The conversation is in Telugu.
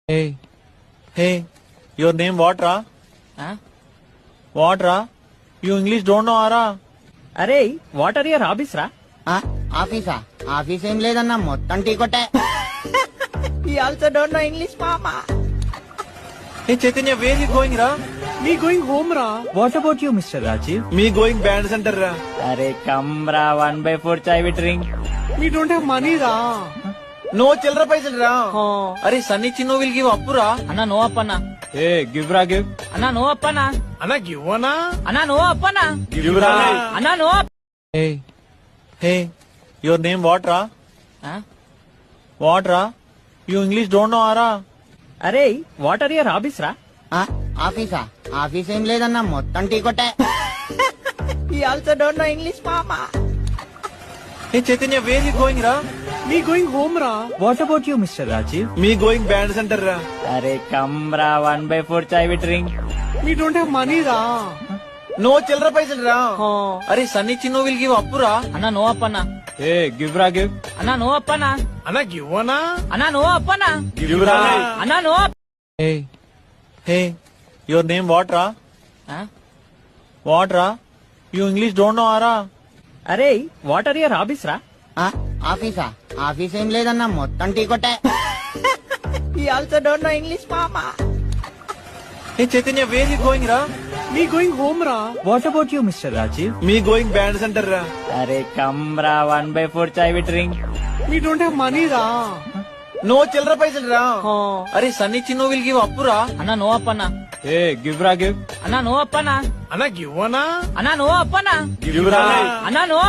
Hey, hey, your name what, Ra? Huh? What, Ra? You English don't know, Ra? అరే వాట్ ఆర్ యువర్ హాబీస్ రా? ఆఫీసా? ఆఫీస్ ఏం లేదన్నా, మొత్తం టీ కొట్టే. ఈ ఆల్సో డోంట్ నో ఇంగ్లీష్ మామా. Hey, Chaitanya, where you going, Ra? Me going home, Ra. What about you mister Rajiv? Me going band center, Ra. అరే కమ్ రా 1/4 chai with drink. Me don't have money, Ra. No childra paisal, Ra. Are Sunny Chinno will give appu, Ra. అన్నా నో అప్పన్నా. ఏ గివ్ రా గివ్. అన్నా నో అప్పన్నా. Anna, give one, అన్నా నో అప్పన్నా. Give, Ra. అన్నా no. Hey, hey, your name what, Ra? What, Ra? You English don't know, Ra? అరే వాట్ ఆర్ యువర్ హాబీస్ రా? ఆఫీసా? ఆఫీస్ ఏం లేదన్నా, మొత్తం టీ కొట్టే. ఈ ఆల్సో డోంట్ నో ఇంగ్లీష్ మామా. Hey, Chaitanya, where you going, Ra? Me going home, Ra. What about you mister Rajiv? Me going band center, Ra. అరే కమ్ రా 1/4 chai with drink. Me don't have money, Ra. No childra paisal, Ra. Are Sunny Chinno will give appu, Ra. అన్నా నో అప్పన్నా. ఏ గివ్ రా గివ్. అన్నా నో అప్పన్నా. Anna, give one, అన్నా నో అప్పన్నా. Give, Ra. అన్నా no. Hey, hey, your name what, Ra? What, Ra? You English don't know, Ra? అరే వాట్ ఆర్ యువర్ హాబీస్ రా? ఆఫీసా? ఆఫీస్ ఏం లేదన్నా, మొత్తం టీ కొట్టే. ఈ ఆల్సో డోంట్ నో ఇంగ్లీష్ మామా. Hey, Chaitanya, where you going, Ra? Me going home, Ra. What about you mister Rajiv? Me going band center, Ra. అరే కమ్ రా 1/4 chai with drink. Me don't have money, Ra. No childra paisal, Ra. Are Sunny Chinno will give appu, Ra. అన్నా నో అప్పన్నా. ఏ గివ్ రా గివ్. అన్నా నో అప్పన్నా. Anna, give one, అన్నా నో అప్పన్నా. Give, Ra. అన్నా నో.